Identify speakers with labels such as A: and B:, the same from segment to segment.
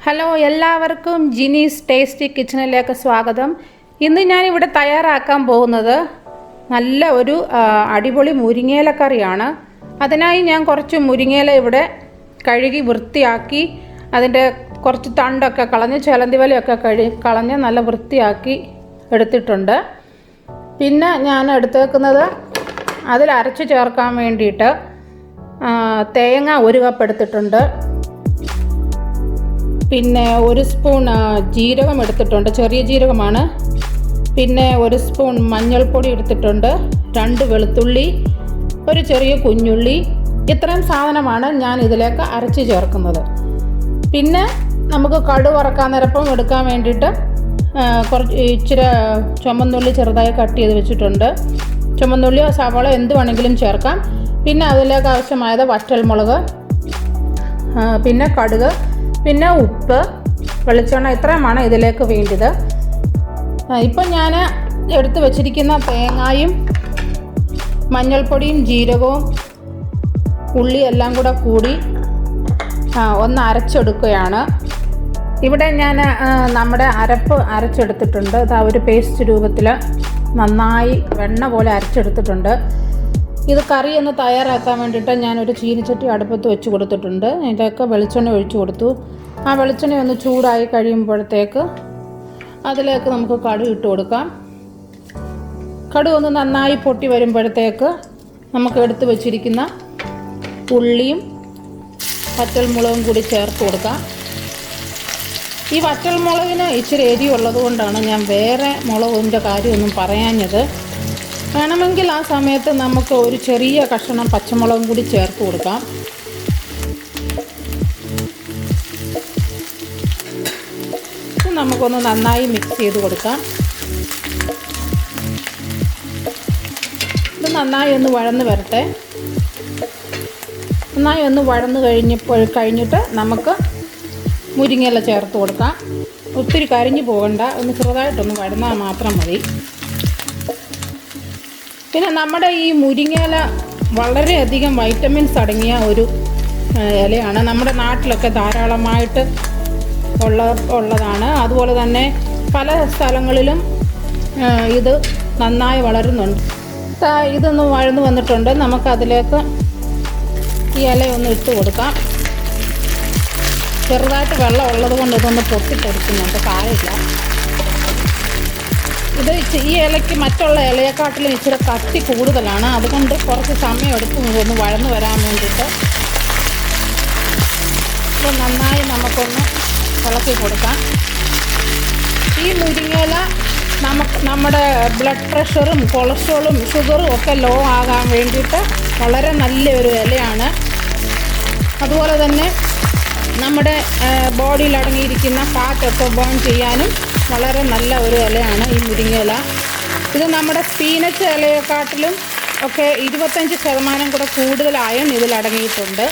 A: Hello, എല്ലാവർക്കും Jini's tasty കിച്ചണിലേക്ക് സ്വാഗതം. ഇന്ന് ഞാനിവിടെ തയ്യാറാക്കാൻ പോകുന്നത് നല്ല ഒരു അടിപൊളി മുരിങ്ങയില കറിയാണ്. അതിനായി ഞാൻ കുറച്ച് മുരിങ്ങയില ഇവിടെ കഴുകി വൃത്തിയാക്കി അതിൻ്റെ കുറച്ച് തണ്ടൊക്കെ കളഞ്ഞ് ചിലന്തി വലയൊക്കെ കളഞ്ഞ് നല്ല വൃത്തിയാക്കി എടുത്തിട്ടുണ്ട്. പിന്നെ ഞാൻ എടുത്തേക്കുന്നത് അതിൽ അരച്ച് ചേർക്കാൻ വേണ്ടിയിട്ട് തേങ്ങ 1 കപ്പ് എടുത്തിട്ടുണ്ട്. പിന്നെ 1 സ്പൂൺ ജീരകം എടുത്തിട്ടുണ്ട്, ചെറിയ ജീരകമാണ്. പിന്നെ 1 സ്പൂൺ മഞ്ഞൾപ്പൊടി എടുത്തിട്ടുണ്ട്, 2 വെളുത്തുള്ളി, ഒരു ചെറിയ കുഞ്ഞുള്ളി. ഇത്രയും സാധനമാണ് ഞാൻ ഇതിലേക്ക് അരച്ച് ചേർക്കുന്നത്. പിന്നെ നമുക്ക് കടുക് വറക്കാൻ നേരപ്പം എടുക്കാൻ വേണ്ടിയിട്ട് ഇച്ചിരി ചുമന്നുള്ളി ചെറുതായി കട്ട് ചെയ്ത് വെച്ചിട്ടുണ്ട്. ചുമന്നുള്ളിയോ സവാള എന്ത് വേണമെങ്കിലും ചേർക്കാം. പിന്നെ അതിലേക്ക് ആവശ്യമായത് വറ്റൽമുളക്, പിന്നെ കടുക്, പിന്നെ ഉപ്പ്, വെളിച്ചെണ്ണ, ഇത്രയുമാണ് ഇതിലേക്ക് വേണ്ടത്. ഇപ്പം ഞാൻ എടുത്ത് വച്ചിരിക്കുന്ന തേങ്ങയും മഞ്ഞൾപ്പൊടിയും ജീരകവും ഉള്ളി എല്ലാം കൂടി ഒന്ന് അരച്ചെടുക്കുകയാണ്. ഇവിടെ ഞാൻ നമ്മുടെ അരപ്പ് അരച്ചെടുത്തിട്ടുണ്ട്. അത് ഒരു പേസ്റ്റ് രൂപത്തിൽ നന്നായി വെണ്ണ പോലെ അരച്ചെടുത്തിട്ടുണ്ട്. ഇത് കറി ഒന്ന് തയ്യാറാക്കാൻ വേണ്ടിയിട്ട് ഞാനൊരു ചീനിച്ചട്ടി അടുപ്പത്ത് വെച്ച് കൊടുത്തിട്ടുണ്ട്. ഇതിലേക്ക് വെളിച്ചെണ്ണ ഒഴിച്ചു കൊടുത്തു. ആ വെളിച്ചെണ്ണ ഒന്ന് ചൂടായി കഴിയുമ്പോഴത്തേക്ക് അതിലേക്ക് നമുക്ക് കടുക് ഇട്ട് കൊടുക്കാം. കടുക് ഒന്ന് നന്നായി പൊട്ടി വരുമ്പോഴത്തേക്ക് നമുക്ക് എടുത്ത് വെച്ചിരിക്കുന്ന ഉള്ളിയും വറ്റൽമുളകും കൂടി ചേർത്ത് കൊടുക്കാം. ഈ വറ്റൽമുളകിന് ഇച്ചിരി എരിയുള്ളത് കൊണ്ടാണ് ഞാൻ വേറെ മുളകിൻ്റെ കാര്യമൊന്നും പറയാഞ്ഞത്. വേണമെങ്കിൽ ആ സമയത്ത് നമുക്ക് ഒരു ചെറിയ കഷ്ണം പച്ചമുളകും കൂടി ചേർത്ത് കൊടുക്കാം. ഇത് നമുക്കൊന്ന് നന്നായി മിക്സ് ചെയ്ത് കൊടുക്കാം. ഇത് നന്നായി ഒന്ന് വഴന്ന് വരട്ടെ. നന്നായി ഒന്ന് വഴന്ന് കഴിഞ്ഞിട്ട് നമുക്ക് മുരിങ്ങയില ചേർത്ത് കൊടുക്കാം. ഒത്തിരി കരിഞ്ഞു പോകണ്ട, ഒന്ന് ചെറുതായിട്ടൊന്ന് വഴന്നാൽ മാത്രം മതി. പിന്നെ നമ്മുടെ ഈ മുരിങ്ങയില വളരെയധികം വൈറ്റമിൻസ് അടങ്ങിയ ഒരു ഇലയാണ്. നമ്മുടെ നാട്ടിലൊക്കെ ധാരാളമായിട്ട് ഉള്ളതാണ്. അതുപോലെ തന്നെ പല സ്ഥലങ്ങളിലും ഇത് നന്നായി വളരുന്നുണ്ട്. ഇതൊന്ന് വഴന്ന് വന്നിട്ടുണ്ട്. നമുക്കതിലേക്ക് ഈ ഇലയൊന്ന് ഇട്ട് കൊടുക്കാം. ചെറുതായിട്ട് വെള്ളം ഉള്ളത് കൊണ്ട് ഇതൊന്ന് പൊട്ടിത്തെറിക്കുന്നുണ്ട്, കാര്യമില്ല. ഈ ഇലയ്ക്ക് മറ്റുള്ള ഇലയെക്കാട്ടിലും ഇച്ചിരി കട്ടി കൂടുതലാണ്. അതുകൊണ്ട് കുറച്ച് സമയം എടുക്കും ഒന്ന് വഴന്ന് വരാൻ വേണ്ടിയിട്ട്. ഇത് നന്നായി നമുക്കൊന്ന് ഇളക്കി കൊടുക്കാം. ഈ മുരിങ്ങയില നമ്മുടെ ബ്ലഡ് പ്രഷറും കൊളസ്ട്രോളും ഷുഗറും ഒക്കെ ലോ ആകാൻ വേണ്ടിയിട്ട് വളരെ നല്ലൊരു ഇലയാണ്. അതുപോലെ തന്നെ നമ്മുടെ ബോഡിയിൽ അടങ്ങിയിരിക്കുന്ന ഫാറ്റൊക്കെ ബേൺ ചെയ്യാനും വളരെ നല്ല ഒരു ഇലയാണ് ഈ മുരിങ്ങയില. ഇത് നമ്മുടെ സ്പീനച്ച് ഇലയെക്കാട്ടിലും ഒക്കെ 25% കൂടെ കൂടുതൽ അയൺ ഇതിലടങ്ങിയിട്ടുണ്ട്.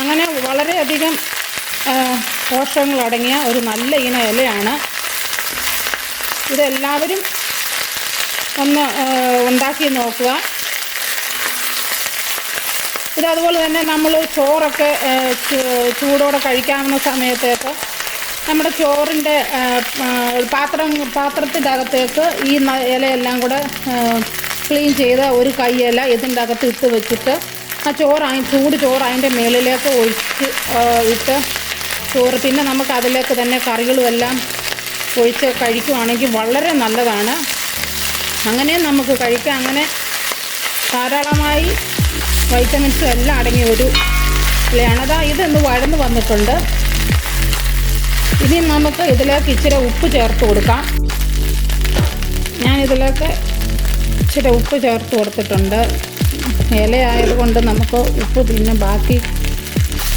A: അങ്ങനെ വളരെയധികം പോഷകങ്ങളടങ്ങിയ ഒരു നല്ല ഇലയാണ്. ഇതെല്ലാവരും ഒന്ന് ഉണ്ടാക്കി നോക്കുക. ഇതതുപോലെ തന്നെ നമ്മൾ ചോറൊക്കെ ചൂടോടെ കഴിക്കാവുന്ന സമയത്തേക്ക് നമ്മുടെ ചോറിൻ്റെ പാത്രത്തിൻ്റെ അകത്തേക്ക് ഈ ഇലയെല്ലാം കൂടെ ക്ലീൻ ചെയ്ത ഒരു കൈ ഇല ഇതിൻ്റെ അകത്ത് ഇട്ട് വെച്ചിട്ട് ആ ചൂട് ചോറ് അതിൻ്റെ മേളിലേക്ക് ഇട്ട് ചോറ്, പിന്നെ നമുക്ക് അതിലേക്ക് തന്നെ കറികളും എല്ലാം ഒഴിച്ച് കഴിക്കുവാണെങ്കിൽ വളരെ നല്ലതാണ്. അങ്ങനെ നമുക്ക് കഴിക്കാം. അങ്ങനെ ധാരാളമായി വൈറ്റമിൻസും എല്ലാം അടങ്ങിയ ഒരു ഇലയാണ്. ഇതൊന്ന് വഴന്ന് വന്നിട്ടുണ്ട്. ഇനി നമുക്ക് ഇതിലേക്ക് ഇച്ചിരി ഉപ്പ് ചേർത്ത് കൊടുക്കാം. ഞാൻ ഇതിലേക്ക് ഇച്ചിരി ഉപ്പ് ചേർത്ത് കൊടുത്തിട്ടുണ്ട്. ഇലയായതുകൊണ്ട് നമുക്ക് ഉപ്പ് പിന്നെ ബാക്കി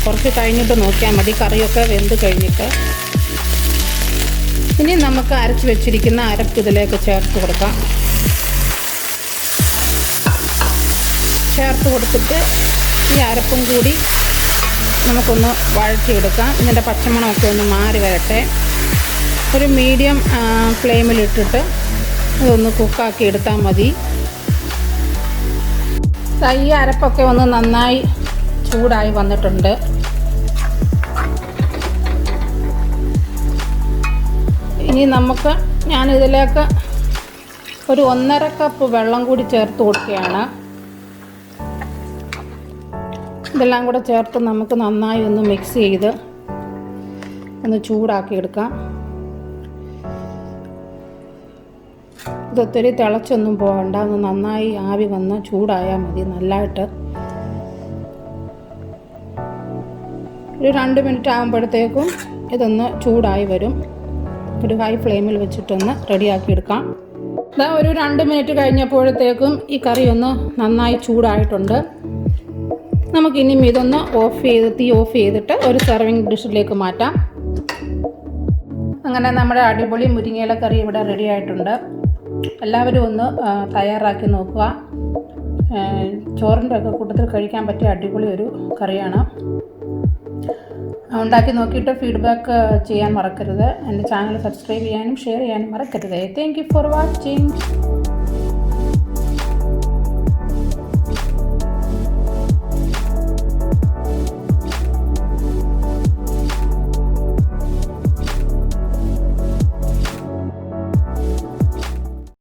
A: കുറച്ച് കഴിഞ്ഞിട്ട് നോക്കിയാൽ മതി, കറിയൊക്കെ വെന്ത് കഴിഞ്ഞിട്ട്. ഇനി നമുക്ക് അരച്ച് വെച്ചിരിക്കുന്ന അരപ്പ് ഇതിലേക്ക് ചേർത്ത് കൊടുക്കാം. ചേർത്ത് കൊടുത്തിട്ട് ഈ അരപ്പും കൂടി നമുക്കൊന്ന് വഴറ്റിയെടുക്കാം. ഇതിൻ്റെ പച്ചമണമൊക്കെ ഒന്ന് മാറി വരട്ടെ. ഒരു മീഡിയം ഫ്ലെയിമിലിട്ടിട്ട് ഇതൊന്ന് കുക്കാക്കി എടുത്താൽ മതി. ഈ അരപ്പൊക്കെ ഒന്ന് നന്നായി ചൂടായി വന്നിട്ടുണ്ട്. ഇനി നമുക്ക് ഞാനിതിലേക്ക് ഒരു 1.5 കപ്പ് വെള്ളം കൂടി ചേർത്ത് കൊടുക്കുകയാണ്. ഇതെല്ലാം കൂടെ ചേർത്ത് നമുക്ക് നന്നായി ഒന്ന് മിക്സ് ചെയ്ത് ഒന്ന് ചൂടാക്കി എടുക്കാം. ഇതൊത്തിരി തിളച്ചൊന്നും പോകണ്ട, ഒന്ന് നന്നായി ആവി വന്ന് ചൂടായാൽ മതി. നല്ലതായിട്ട് ഒരു 2 മിനിറ്റ് ആകുമ്പോഴത്തേക്കും ഇതൊന്ന് ചൂടായി വരും. ഒരു ഹൈ ഫ്ലെയിമിൽ വെച്ചിട്ടൊന്ന് റെഡിയാക്കി എടുക്കാം. ഇതാ ഒരു 2 മിനിറ്റ് കഴിഞ്ഞപ്പോഴത്തേക്കും ഈ കറി ഒന്ന് നന്നായി ചൂടായിട്ടുണ്ട്. നമുക്കിനിയും ഇതൊന്ന് തീ ഓഫ് ചെയ്തിട്ട് ഒരു സെർവിങ് ഡിഷിലേക്ക് മാറ്റാം. അങ്ങനെ നമ്മുടെ അടിപൊളി മുരിങ്ങയില കറി ഇവിടെ റെഡി ആയിട്ടുണ്ട്. എല്ലാവരും ഒന്ന് തയ്യാറാക്കി നോക്കുക. ചോറിൻ്റെ ഒക്കെ കൂട്ടത്തിൽ കഴിക്കാൻ പറ്റിയ അടിപൊളി ഒരു കറിയാണ്. ഉണ്ടാക്കി നോക്കിയിട്ട് ഫീഡ്ബാക്ക് ചെയ്യാൻ മറക്കരുത്. എൻ്റെ ചാനൽ സബ്സ്ക്രൈബ് ചെയ്യാനും ഷെയർ ചെയ്യാനും മറക്കരുത്. Thank you for watching.